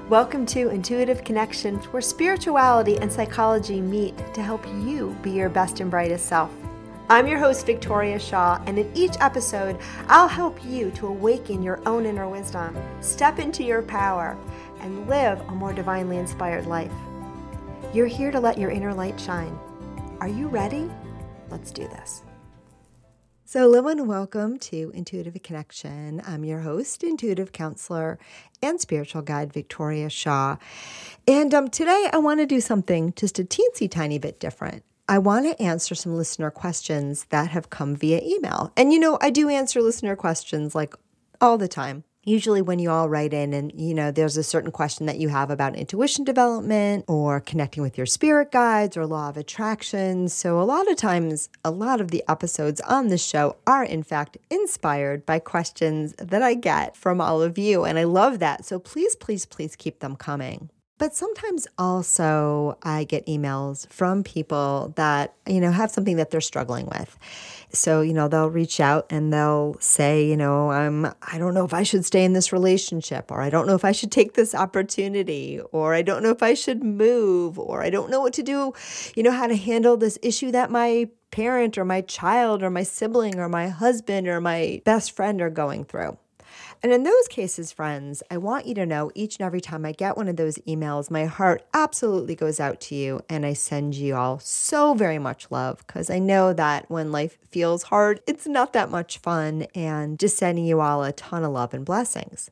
Welcome to Intuitive Connections, where spirituality and psychology meet to help you be your best and brightest self. I'm your host, Victoria Shaw, and in each episode, I'll help you to awaken your own inner wisdom, step into your power, and live a more divinely inspired life. You're here to let your inner light shine. Are you ready? Let's do this. So hello and welcome to Intuitive Connection. I'm your host, intuitive counselor, and spiritual guide, Victoria Shaw. And today I want to do something just a teensy tiny bit different. I want to answer some listener questions that have come via email. And I do answer listener questions like all the time. Usually when you all write in and, there's a certain question that you have about intuition development or connecting with your spirit guides or law of attraction. So a lot of times, a lot of the episodes on this show are in fact inspired by questions that I get from all of you. And I love that. So please, please, please keep them coming. But sometimes also I get emails from people that, have something that they're struggling with. So, they'll reach out and they'll say, I don't know if I should stay in this relationship, or I don't know if I should take this opportunity, or I don't know if I should move, or I don't know what to do, how to handle this issue that my parent or my child or my sibling or my husband or my best friend are going through. And in those cases, friends, I want you to know each and every time I get one of those emails, my heart absolutely goes out to you. And I send you all so very much love, because I know that when life feels hard, it's not that much fun, and just sending you all a ton of love and blessings.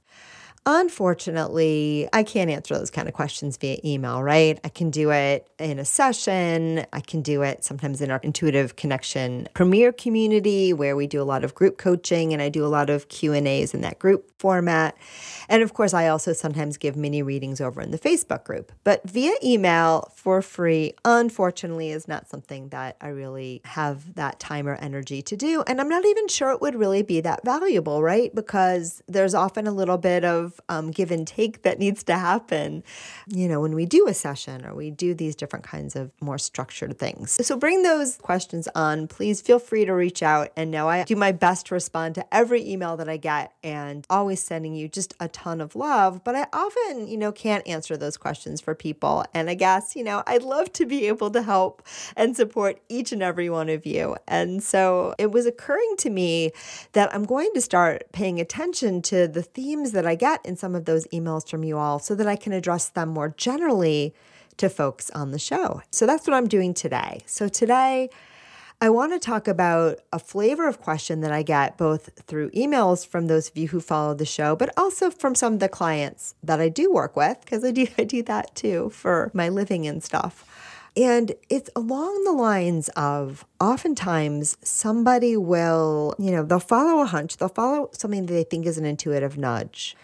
Unfortunately, I can't answer those kind of questions via email, right? I can do it in a session. I can do it sometimes in our Intuitive Connection Premier community, where we do a lot of group coaching and I do a lot of Q&As in that group format. And of course, I also sometimes give mini readings over in the Facebook group. But via email for free, unfortunately, is not something that I really have that time or energy to do. And I'm not even sure it would really be that valuable, right? Because there's often a little bit of give and take that needs to happen, when we do a session or we do these different kinds of more structured things. So bring those questions on. Please feel free to reach out, and know I do my best to respond to every email that I get, and always sending you just a ton of love. But I often, can't answer those questions for people. And I guess, I'd love to be able to help and support each and every one of you. And so it was occurring to me that I'm going to start paying attention to the themes that I get in some of those emails from you all, so that I can address them more generally to folks on the show. So that's what I'm doing today. So today, I want to talk about a flavor of question that I get both through emails from those of you who follow the show, but also from some of the clients that I do work with, because I do that too for my living and stuff. And it's along the lines of, oftentimes somebody will, they'll follow a hunch, they'll follow something that they think is an intuitive nudge.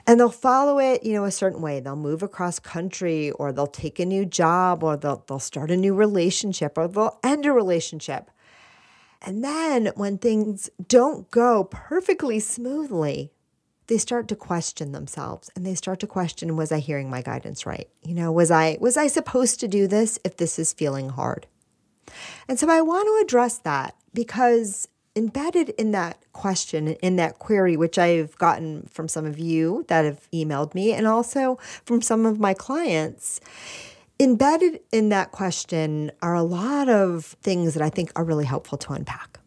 And they'll follow it, a certain way. They'll move across country, or they'll take a new job, or they'll start a new relationship, or they'll end a relationship. And then when things don't go perfectly smoothly, they start to question themselves, and they start to question, was I hearing my guidance right? Was I supposed to do this if this is feeling hard? And so I want to address that, because embedded in that question, in that query, which I've gotten from some of you that have emailed me, and also from some of my clients, embedded in that question are a lot of things that I think are really helpful to unpack.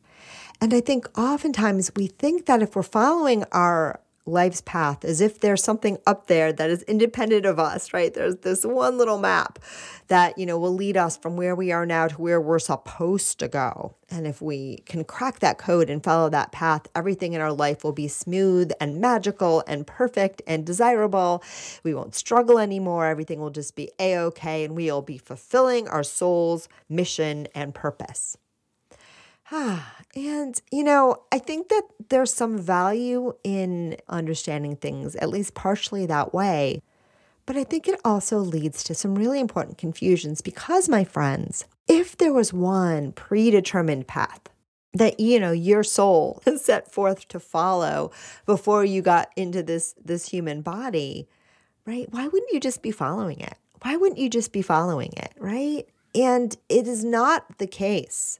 And I think oftentimes we think that if we're following our life's path as if there's something up there that is independent of us, right? There's this one little map that, will lead us from where we are now to where we're supposed to go. And if we can crack that code and follow that path, everything in our life will be smooth and magical and perfect and desirable. We won't struggle anymore. Everything will just be a-okay, and we'll be fulfilling our soul's mission and purpose. And, I think that there's some value in understanding things, at least partially that way. But I think it also leads to some really important confusions, because, my friends, if there was one predetermined path that, your soul set forth to follow before you got into this human body, right? Why wouldn't you just be following it? Why wouldn't you just be following it, right? And it is not the case.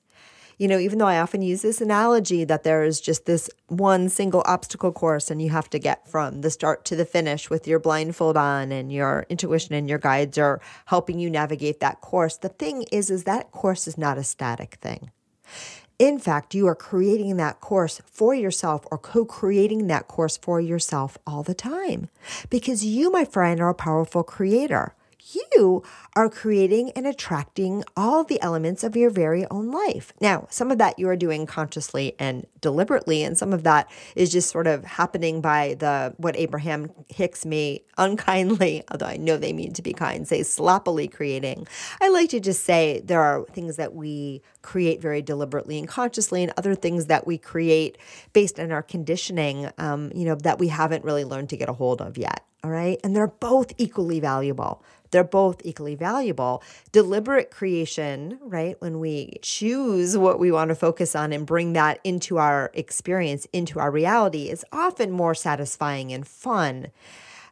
Even though I often use this analogy that there is just this one single obstacle course and you have to get from the start to the finish with your blindfold on and your intuition and your guides are helping you navigate that course. The thing is that course is not a static thing. In fact, you are creating that course for yourself or co-creating that course for yourself all the time because you, my friend, are a powerful creator. You are creating and attracting all the elements of your very own life. Now, some of that you are doing consciously and deliberately, and some of that is just sort of happening by what Abraham Hicks may unkindly, although I know they mean to be kind, say sloppily creating. I like to just say there are things that we create very deliberately and consciously, and other things that we create based on our conditioning, that we haven't really learned to get a hold of yet. All right. And they're both equally valuable. They're both equally valuable. Deliberate creation, right? When we choose what we want to focus on and bring that into our experience, into our reality, is often more satisfying and fun.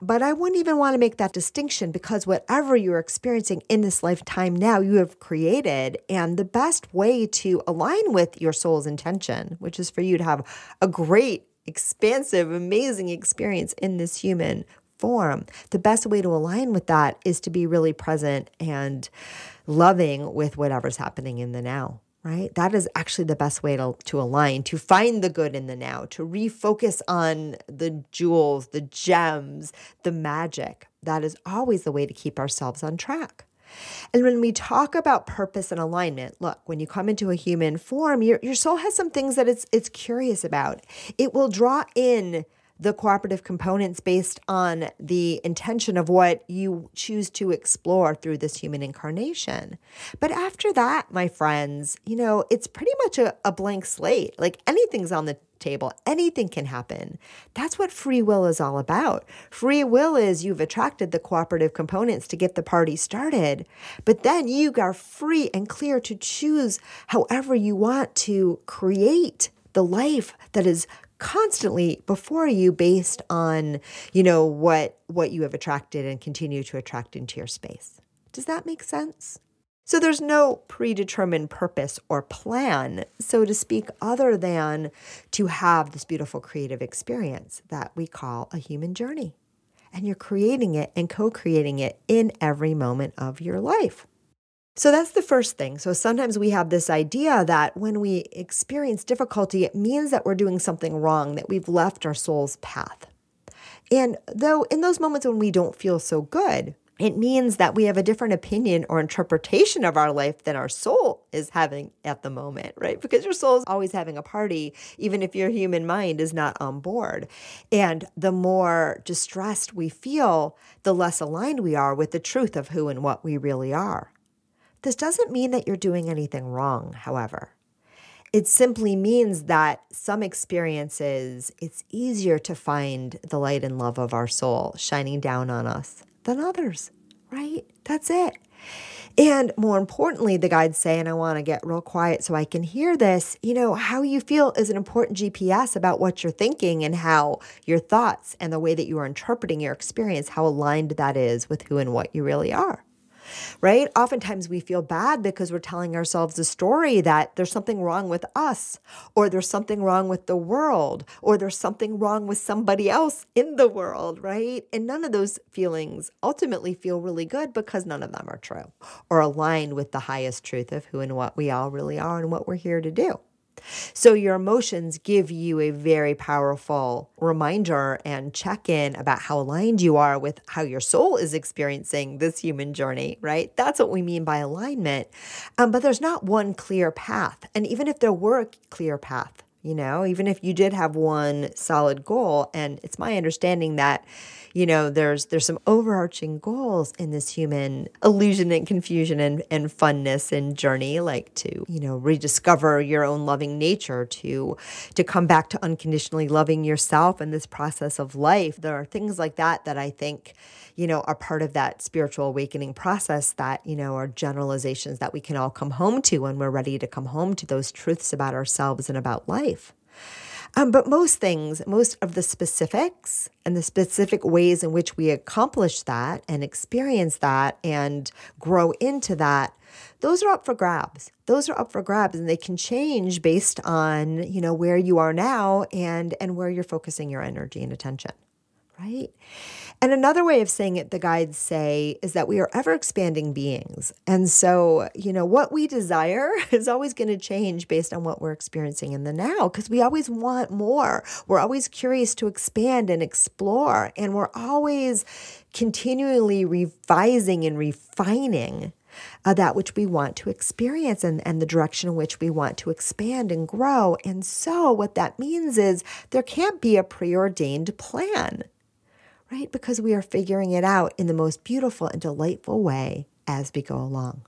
But I wouldn't even want to make that distinction because whatever you're experiencing in this lifetime now, you have created. And the best way to align with your soul's intention, which is for you to have a great, expansive, amazing experience in this human form. The best way to align with that is to be really present and loving with whatever's happening in the now, right? That is actually the best way to align, to find the good in the now, to refocus on the jewels, the gems, the magic. That is always the way to keep ourselves on track. And when we talk about purpose and alignment, look, when you come into a human form, your soul has some things that it's curious about. It will draw in the cooperative components based on the intention of what you choose to explore through this human incarnation. But after that, my friends, it's pretty much a blank slate. Like anything's on the table, anything can happen. That's what free will is all about. Free will is you've attracted the cooperative components to get the party started, but then you are free and clear to choose however you want to create the life that is constantly before you based on, what you have attracted and continue to attract into your space. Does that make sense? So there's no predetermined purpose or plan, so to speak, other than to have this beautiful creative experience that we call a human journey. And you're creating it and co-creating it in every moment of your life. So that's the first thing. So sometimes we have this idea that when we experience difficulty, it means that we're doing something wrong, that we've left our soul's path. And though in those moments when we don't feel so good, it means that we have a different opinion or interpretation of our life than our soul is having at the moment, right? Because your soul is always having a party, even if your human mind is not on board. And the more distressed we feel, the less aligned we are with the truth of who and what we really are. This doesn't mean that you're doing anything wrong, however. It simply means that some experiences, it's easier to find the light and love of our soul shining down on us than others, right? That's it. And more importantly, the guides say, and I want to get real quiet so I can hear this, how you feel is an important GPS about what you're thinking and how your thoughts and the way that you are interpreting your experience, how aligned that is with who and what you really are. Right? Oftentimes we feel bad because we're telling ourselves a story that there's something wrong with us, or there's something wrong with the world, or there's something wrong with somebody else in the world, right? And none of those feelings ultimately feel really good because none of them are true or aligned with the highest truth of who and what we all really are and what we're here to do. So your emotions give you a very powerful reminder and check-in about how aligned you are with how your soul is experiencing this human journey, right? That's what we mean by alignment. But there's not one clear path. And even if there were a clear path, even if you did have one solid goal, and it's my understanding that there's some overarching goals in this human illusion and confusion and funness and journey, like to, rediscover your own loving nature, to come back to unconditionally loving yourself in this process of life. There are things like that that I think, are part of that spiritual awakening process that, are generalizations that we can all come home to when we're ready to come home to those truths about ourselves and about life. But most of the specifics and the specific ways in which we accomplish that and experience that and grow into that those are up for grabs. Those are up for grabs, and they can change based on, where you are now and where you're focusing your energy and attention, right? And another way of saying it, the guides say, is that we are ever expanding beings. And so, what we desire is always going to change based on what we're experiencing in the now, because we always want more. We're always curious to expand and explore. And we're always continually revising and refining that which we want to experience and the direction in which we want to expand and grow. And so what that means is there can't be a preordained plan, right? Because we are figuring it out in the most beautiful and delightful way as we go along.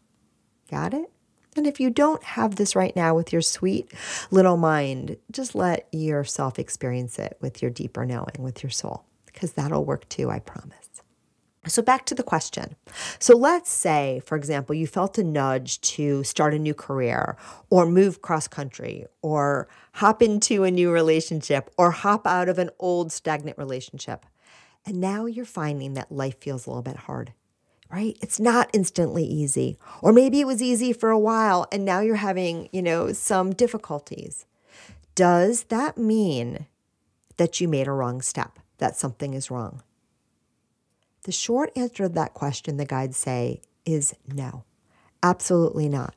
Got it? And if you don't have this right now with your sweet little mind, just let yourself experience it with your deeper knowing, with your soul, because that'll work too, I promise. So back to the question. So let's say, for example, you felt a nudge to start a new career or move cross country or hop into a new relationship or hop out of an old stagnant relationship. And now you're finding that life feels a little bit hard, right? It's not instantly easy. Or maybe it was easy for a while and now you're having, some difficulties. Does that mean that you made a wrong step, that something is wrong? The short answer to that question, the guides say, is no, absolutely not.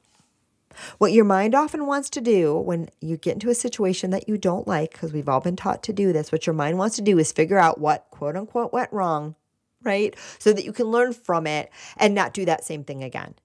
What your mind often wants to do when you get into a situation that you don't like, because we've all been taught to do this, what your mind wants to do is figure out what, quote unquote, went wrong, right? So that you can learn from it and not do that same thing again.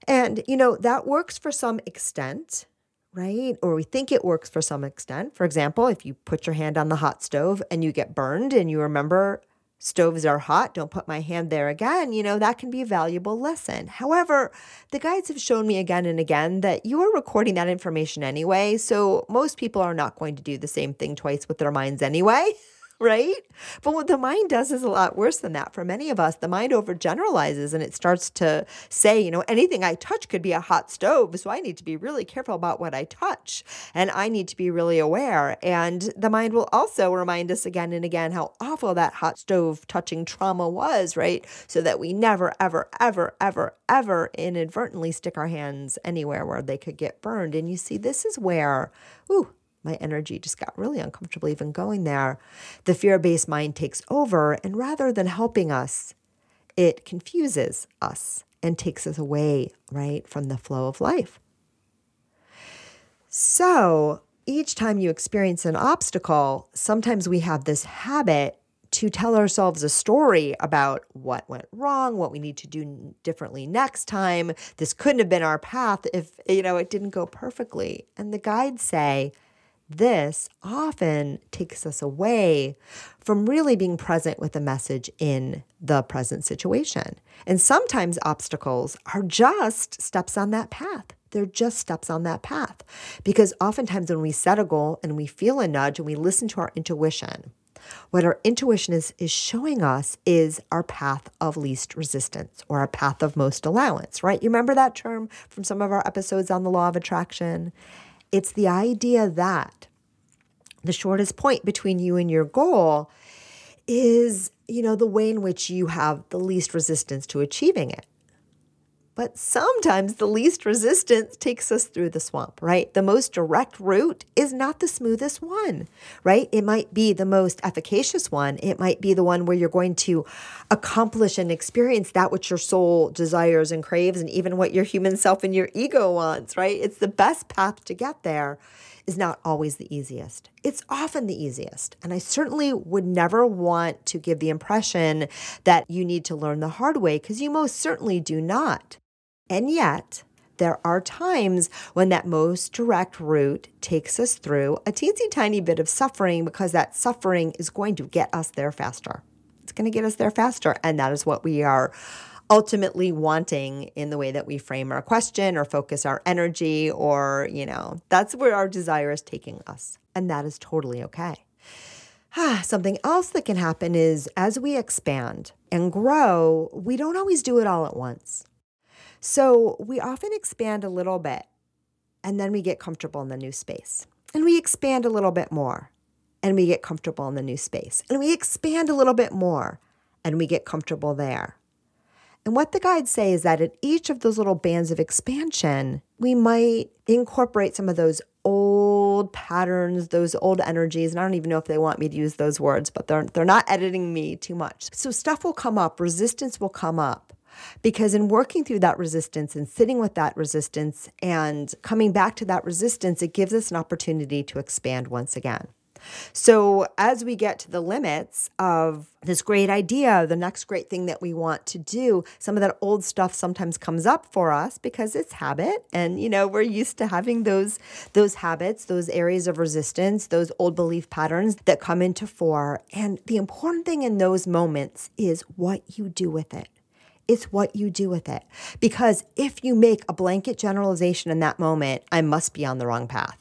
And, that works for some extent, right? Or we think it works for some extent. For example, if you put your hand on the hot stove and you get burned and you remember stoves are hot, don't put my hand there again, that can be a valuable lesson. However, the guides have shown me again and again that you are recording that information anyway, so most people are not going to do the same thing twice with their minds anyway, right? But what the mind does is a lot worse than that. For many of us, the mind overgeneralizes and it starts to say, anything I touch could be a hot stove, so I need to be really careful about what I touch, and I need to be really aware. And the mind will also remind us again and again how awful that hot stove touching trauma was, right? So that we never, ever, ever, ever, ever inadvertently stick our hands anywhere where they could get burned. And you see, this is where, my energy just got really uncomfortable even going there. The fear-based mind takes over, and rather than helping us, it confuses us and takes us away, right, from the flow of life. So each time you experience an obstacle, sometimes we have this habit to tell ourselves a story about what went wrong, what we need to do differently next time. This couldn't have been our path if, it didn't go perfectly. And the guides say, this often takes us away from really being present with the message in the present situation. And sometimes obstacles are just steps on that path. They're just steps on that path. Because oftentimes when we set a goal and we feel a nudge and we listen to our intuition, what our intuition is showing us is our path of least resistance or our path of most allowance, right? You remember that term from some of our episodes on the law of attraction? It's the idea that the shortest point between you and your goal is, the way in which you have the least resistance to achieving it. But sometimes the least resistance takes us through the swamp, right? The most direct route is not the smoothest one, right? It might be the most efficacious one. It might be the one where you're going to accomplish and experience that which your soul desires and craves, and even what your human self and your ego wants, right? It's the best path to get there. Is not always the easiest. It's often the easiest. And I certainly would never want to give the impression that you need to learn the hard way, because you most certainly do not. And yet, there are times when that most direct route takes us through a teensy tiny bit of suffering, because that suffering is going to get us there faster. It's going to get us there faster. And that is what we are ultimately wanting in the way that we frame our question or focus our energy, or, that's where our desire is taking us. And that is totally okay. Something else that can happen is as we expand and grow, we don't always do it all at once. So we often expand a little bit and then we get comfortable in the new space. And we expand a little bit more and we get comfortable in the new space. And we expand a little bit more and we get comfortable there. And what the guides say is that at each of those little bands of expansion, we might incorporate some of those old patterns, those old energies. And I don't even know if they want me to use those words, but they're not editing me too much. So stuff will come up, resistance will come up. Because in working through that resistance and sitting with that resistance and coming back to that resistance, it gives us an opportunity to expand once again. So as we get to the limits of this great idea, the next great thing that we want to do, some of that old stuff sometimes comes up for us because it's habit. And, we're used to having those habits, those areas of resistance, those old belief patterns that come into fore. And the important thing in those moments is what you do with it. It's what you do with it. Because if you make a blanket generalization in that moment, I must be on the wrong path.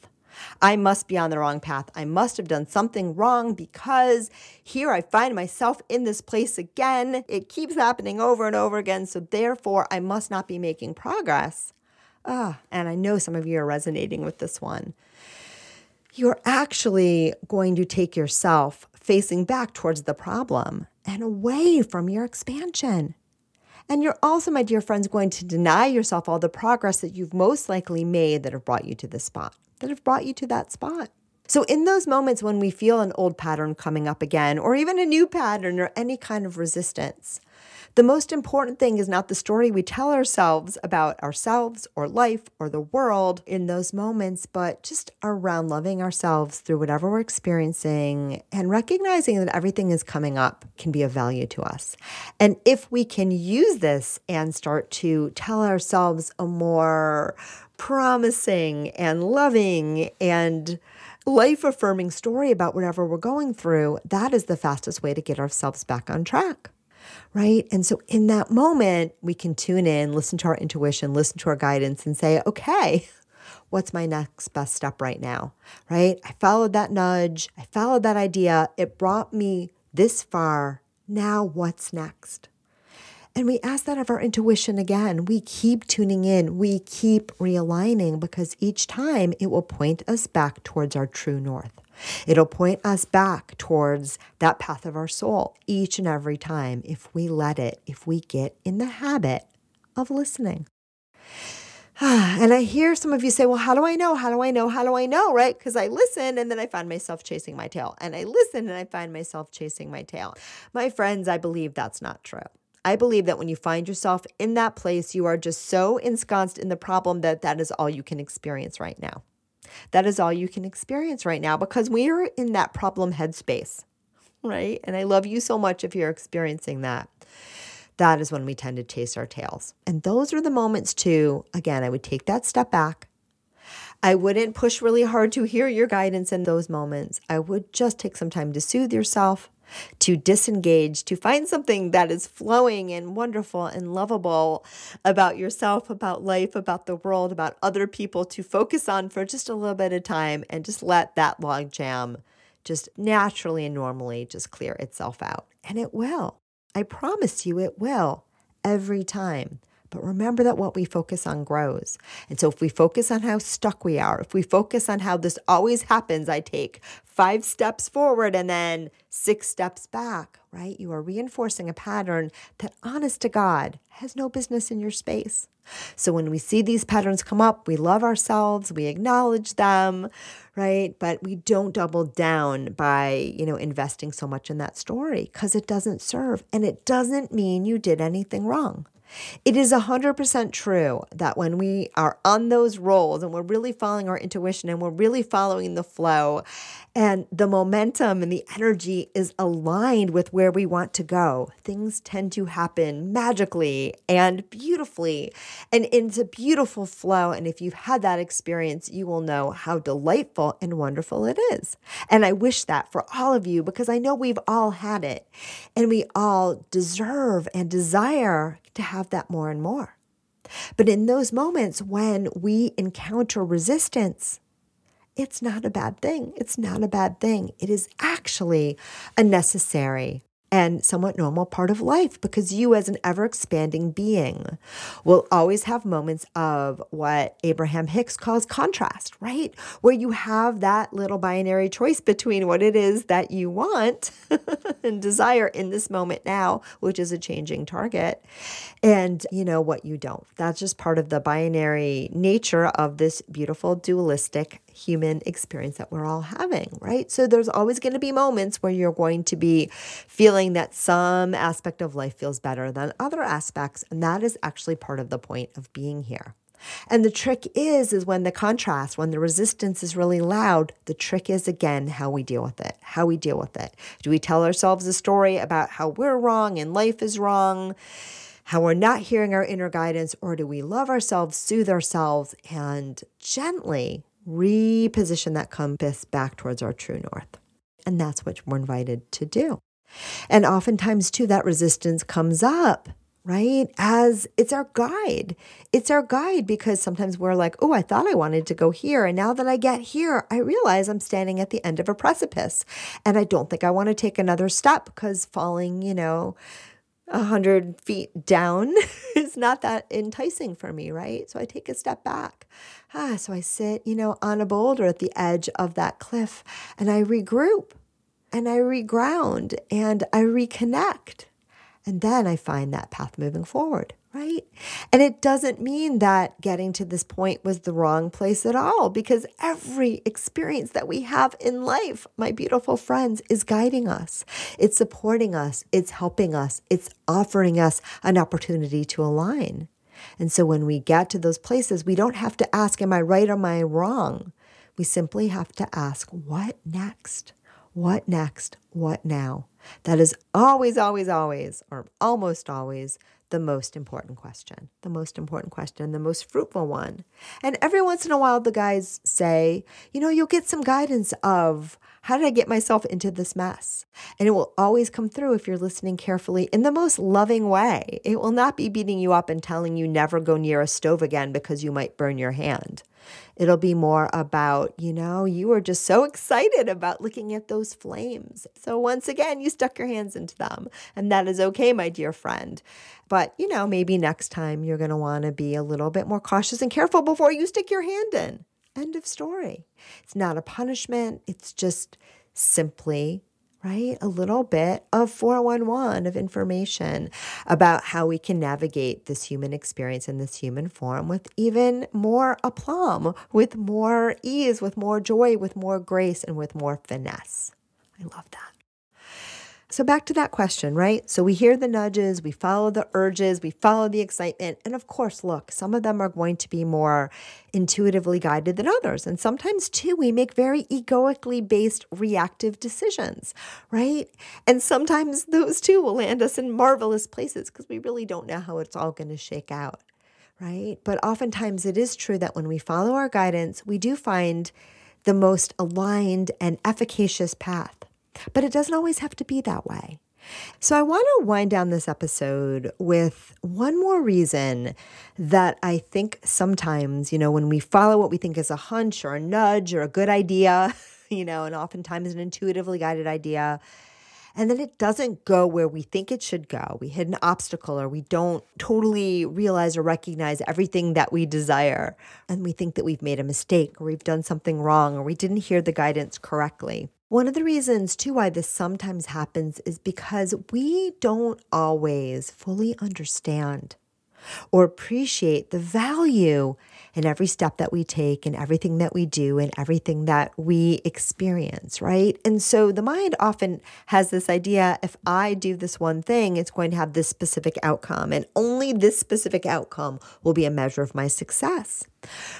I must be on the wrong path. I must have done something wrong because here I find myself in this place again. It keeps happening over and over again. So therefore, I must not be making progress. And I know some of you are resonating with this one. You're actually going to take yourself facing back towards the problem and away from your expansion. And you're also, my dear friends, going to deny yourself all the progress that you've most likely made that have brought you to this spot, that have brought you to that spot. So in those moments when we feel an old pattern coming up again, or even a new pattern or any kind of resistance, the most important thing is not the story we tell ourselves about ourselves or life or the world in those moments, but just around loving ourselves through whatever we're experiencing and recognizing that everything is coming up can be of value to us. And if we can use this and start to tell ourselves a more promising and loving and life-affirming story about whatever we're going through, that is the fastest way to get ourselves back on track. Right? And so in that moment, we can tune in, listen to our intuition, listen to our guidance and say, okay, what's my next best step right now? Right? I followed that nudge. I followed that idea. It brought me this far. Now what's next? And we ask that of our intuition again. We keep tuning in. We keep realigning because each time it will point us back towards our true north. It'll point us back towards that path of our soul each and every time if we let it, if we get in the habit of listening. And I hear some of you say, well, how do I know? How do I know? How do I know? Right? Because I listen and then I find myself chasing my tail. And I listen and I find myself chasing my tail. My friends, I believe that's not true. I believe that when you find yourself in that place, you are just so ensconced in the problem that that is all you can experience right now. That is all you can experience right now because we are in that problem headspace, right? And I love you so much if you're experiencing that. That is when we tend to chase our tails. And those are the moments too, again, I would take that step back. I wouldn't push really hard to hear your guidance in those moments. I would just take some time to soothe yourself, to disengage, to find something that is flowing and wonderful and lovable about yourself, about life, about the world, about other people to focus on for just a little bit of time and just let that log jam just naturally and normally just clear itself out. And it will. I promise you it will every time. But remember that what we focus on grows. And so if we focus on how stuck we are, if we focus on how this always happens, I take 5 steps forward and then 6 steps back, right? You are reinforcing a pattern that, honest to God, has no business in your space. So when we see these patterns come up, we love ourselves, we acknowledge them, right? But we don't double down by, investing so much in that story because it doesn't serve. And it doesn't mean you did anything wrong. It is 100% true that when we are on those rolls and we're really following our intuition and we're really following the flow and the momentum and the energy is aligned with where we want to go, things tend to happen magically and beautifully. And it's a beautiful flow. And if you've had that experience, you will know how delightful and wonderful it is. And I wish that for all of you because I know we've all had it and we all deserve and desire to have that more and more. But in those moments when we encounter resistance, it's not a bad thing. It's not a bad thing. It is actually a necessary and somewhat normal part of life, because you as an ever-expanding being will always have moments of what Abraham Hicks calls contrast, right? Where you have that little binary choice between what it is that you want and desire in this moment now, which is a changing target, and what you don't. That's just part of the binary nature of this beautiful dualistic human experience that we're all having, right? So there's always going to be moments where you're going to be feeling that some aspect of life feels better than other aspects, and that is actually part of the point of being here. And the trick is when the contrast, when the resistance is really loud, the trick is, again, how we deal with it, Do we tell ourselves a story about how we're wrong and life is wrong, how we're not hearing our inner guidance, or do we love ourselves, soothe ourselves, and gently reposition that compass back towards our true north? And that's what we're invited to do. And oftentimes, too, that resistance comes up, right? As it's our guide. It's our guide, because sometimes we're like, oh, I thought I wanted to go here. And now that I get here, I realize I'm standing at the end of a precipice. And I don't think I want to take another step, because falling, 100 feet down is not that enticing for me, right? So I take a step back. So I sit, on a boulder at the edge of that cliff, and I regroup and I reground and I reconnect. And then I find that path moving forward, right? And it doesn't mean that getting to this point was the wrong place at all, because every experience that we have in life, my beautiful friends, is guiding us. It's supporting us. It's helping us. It's offering us an opportunity to align. And so when we get to those places, we don't have to ask, am I right or am I wrong? We simply have to ask, what next? What next? What now? That is always, always, always, or almost always, the most important question, the most fruitful one. And every once in a while, the guys say, you'll get some guidance of, how did I get myself into this mess? And it will always come through, if you're listening carefully, in the most loving way. It will not be beating you up and telling you never go near a stove again because you might burn your hand. It'll be more about, you were just so excited about looking at those flames. So once again, you stuck your hands into them. And that is okay, my dear friend. But, maybe next time you're going to want to be a little bit more cautious and careful before you stick your hand in. End of story. It's not a punishment. It's just simply, right, a little bit of 411 of information about how we can navigate this human experience in this human form with even more aplomb, with more ease, with more joy, with more grace, and with more finesse. I love that. So back to that question, right? So we hear the nudges, we follow the urges, we follow the excitement. And of course, look, some of them are going to be more intuitively guided than others. And sometimes too, we make very egoically based reactive decisions, right? And sometimes those too will land us in marvelous places, because we really don't know how it's all going to shake out, right? But oftentimes it is true that when we follow our guidance, we do find the most aligned and efficacious path. But it doesn't always have to be that way. So I want to wind down this episode with one more reason that I think sometimes, when we follow what we think is a hunch or a nudge or a good idea, and oftentimes an intuitively guided idea, and then it doesn't go where we think it should go. We hit an obstacle, or we don't totally realize or recognize everything that we desire. And we think that we've made a mistake, or we've done something wrong, or we didn't hear the guidance correctly. One of the reasons, too, why this sometimes happens is because we don't always fully understand or appreciate the value in every step that we take and everything that we do and everything that we experience, right? And so the mind often has this idea, if I do this one thing, it's going to have this specific outcome, and only this specific outcome will be a measure of my success,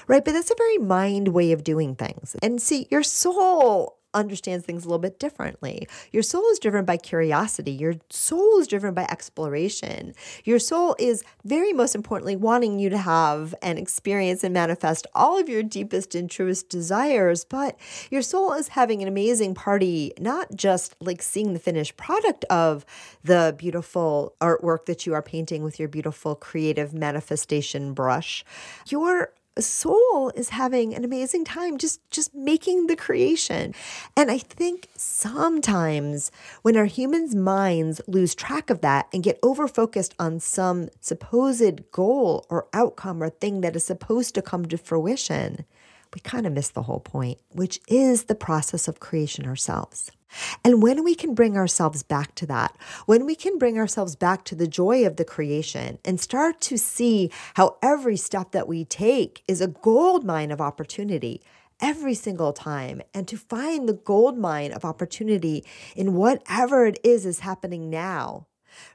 right? But that's a very mind way of doing things. And see, your soul understands things a little bit differently. Your soul is driven by curiosity. Your soul is driven by exploration. Your soul is very most importantly wanting you to have and experience and manifest all of your deepest and truest desires. But your soul is having an amazing party, not just like seeing the finished product of the beautiful artwork that you are painting with your beautiful creative manifestation brush. Your soul is having an amazing time just making the creation. And I think sometimes when our humans' minds lose track of that and get over-focused on some supposed goal or outcome or thing that is supposed to come to fruition, we kind of miss the whole point, which is the process of creation ourselves. And when we can bring ourselves back to that, when we can bring ourselves back to the joy of the creation and start to see how every step that we take is a gold mine of opportunity every single time, and to find the gold mine of opportunity in whatever it is happening now,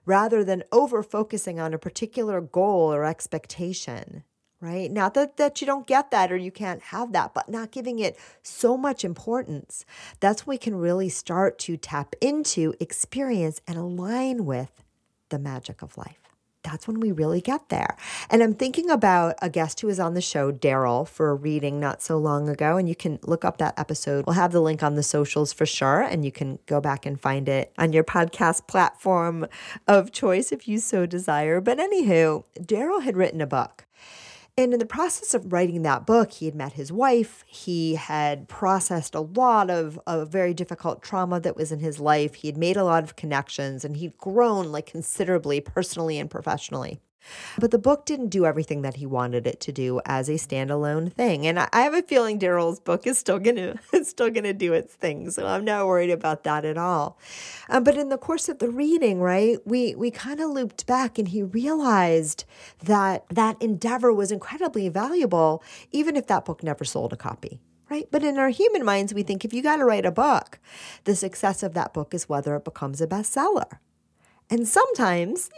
rather than over-focusing on a particular goal or expectation. Right? Not that you don't get that or you can't have that, but not giving it so much importance. That's when we can really start to tap into, experience, and align with the magic of life. That's when we really get there. And I'm thinking about a guest who was on the show, Daryl, for a reading not so long ago. And you can look up that episode. We'll have the link on the socials for sure. And you can go back and find it on your podcast platform of choice if you so desire. But anywho, Daryl had written a book. And in the process of writing that book, he had met his wife. He had processed a lot of very difficult trauma that was in his life. He had made a lot of connections, and he'd grown like considerably personally and professionally. But the book didn't do everything that he wanted it to do as a standalone thing. And I have a feeling Daryl's book is still gonna do its thing. So I'm not worried about that at all. But in the course of the reading, right, we kind of looped back, and he realized that that endeavor was incredibly valuable, even if that book never sold a copy. Right? But in our human minds, we think if you got to write a book, the success of that book is whether it becomes a bestseller. And sometimes,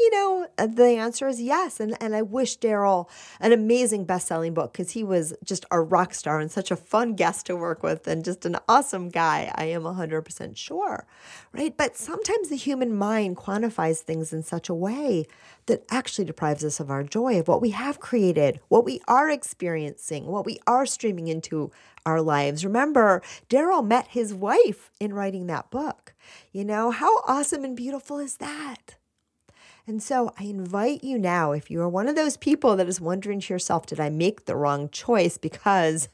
the answer is yes. And I wish Daryl an amazing best-selling book, because he was just a rock star and such a fun guest to work with and just an awesome guy. I am 100% sure, right? But sometimes the human mind quantifies things in such a way that actually deprives us of our joy, of what we have created, what we are experiencing, what we are streaming into our lives. Remember, Daryl met his wife in writing that book. How awesome and beautiful is that? And so I invite you now, if you are one of those people that is wondering to yourself, did I make the wrong choice because,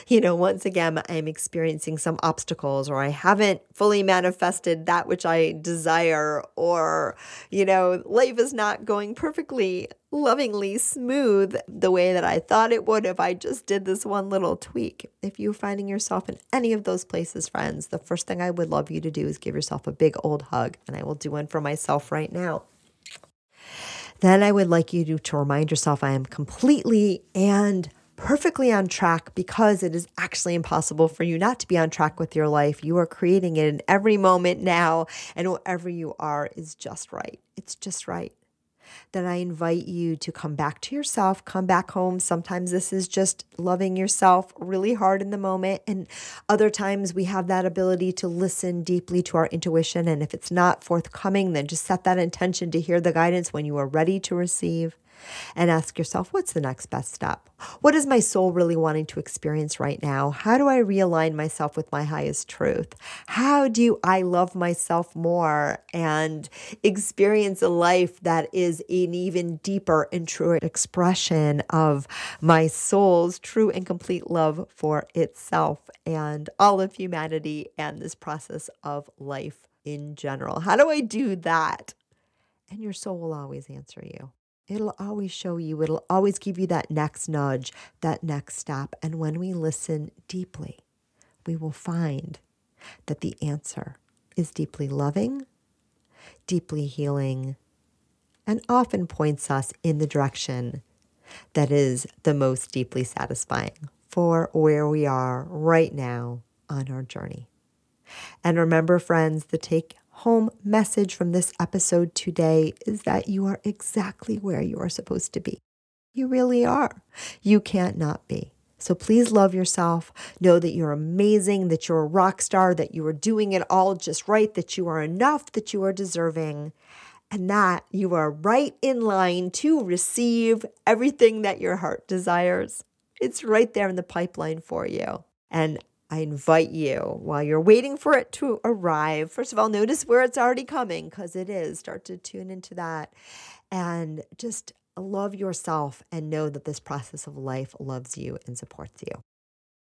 once again, I'm experiencing some obstacles, or I haven't fully manifested that which I desire, or, life is not going perfectly, lovingly smooth the way that I thought it would if I just did this one little tweak. If you're finding yourself in any of those places, friends, the first thing I would love you to do is give yourself a big old hug. And I will do one for myself right now. Then I would like you to remind yourself I am completely and perfectly on track, because it is actually impossible for you not to be on track with your life. You are creating it in every moment now, and wherever you are is just right. It's just right. Then I invite you to come back to yourself, come back home. Sometimes this is just loving yourself really hard in the moment. And other times we have that ability to listen deeply to our intuition. And if it's not forthcoming, then just set that intention to hear the guidance when you are ready to receive. And ask yourself, what's the next best step? What is my soul really wanting to experience right now? How do I realign myself with my highest truth? How do I love myself more and experience a life that is an even deeper and truer expression of my soul's true and complete love for itself and all of humanity and this process of life in general? How do I do that? And your soul will always answer you. It'll always show you. It'll always give you that next nudge, that next step. And when we listen deeply, we will find that the answer is deeply loving, deeply healing, and often points us in the direction that is the most deeply satisfying for where we are right now on our journey. And remember, friends, the take-home message from this episode today is that you are exactly where you are supposed to be. You really are. You can't not be. So please love yourself. Know that you're amazing, that you're a rock star, that you are doing it all just right, that you are enough, that you are deserving, and that you are right in line to receive everything that your heart desires. It's right there in the pipeline for you. And I invite you, while you're waiting for it to arrive, first of all, notice where it's already coming, because it is. Start to tune into that and just love yourself and know that this process of life loves you and supports you.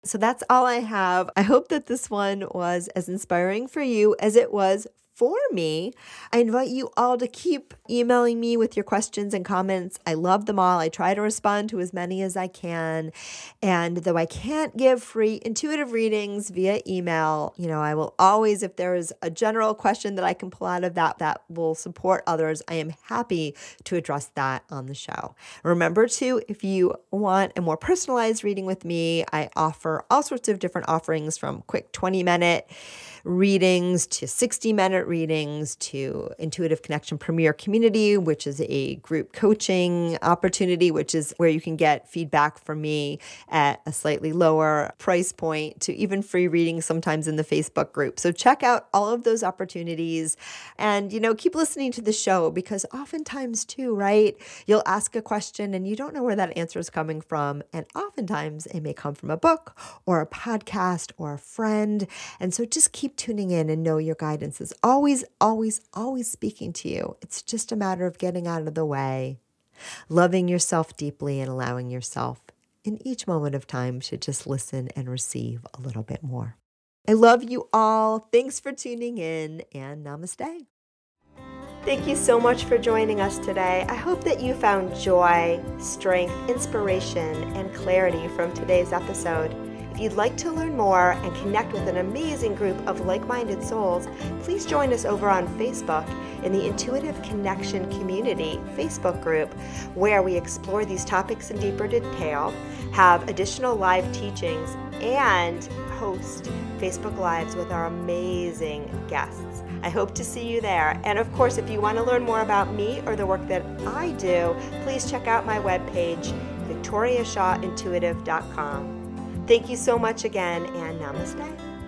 So that's all I have. I hope that this one was as inspiring for you as it was for me. I invite you all to keep emailing me with your questions and comments. I love them all. I try to respond to as many as I can. And though I can't give free intuitive readings via email, I will always, if there is a general question that I can pull out of that will support others, I am happy to address that on the show. Remember too, if you want a more personalized reading with me, I offer all sorts of different offerings, from quick 20-minute readings to 60-minute readings to Intuitive Connection Premier Community, which is a group coaching opportunity, which is where you can get feedback from me at a slightly lower price point, to even free readings sometimes in the Facebook group. So check out all of those opportunities and, keep listening to the show, because oftentimes too, right, you'll ask a question and you don't know where that answer is coming from. And oftentimes it may come from a book or a podcast or a friend. And so just keep tuning in and know your guidance is always, always, always speaking to you. It's just a matter of getting out of the way, loving yourself deeply, and allowing yourself in each moment of time to just listen and receive a little bit more. I love you all. Thanks for tuning in, and namaste. Thank you so much for joining us today. I hope that you found joy, strength, inspiration, and clarity from today's episode. If you'd like to learn more and connect with an amazing group of like-minded souls, please join us over on Facebook in the Intuitive Connection Community Facebook group, where we explore these topics in deeper detail, have additional live teachings, and host Facebook Lives with our amazing guests. I hope to see you there. And of course, if you want to learn more about me or the work that I do, please check out my webpage, victoriashawintuitive.com. Thank you so much again, and namaste.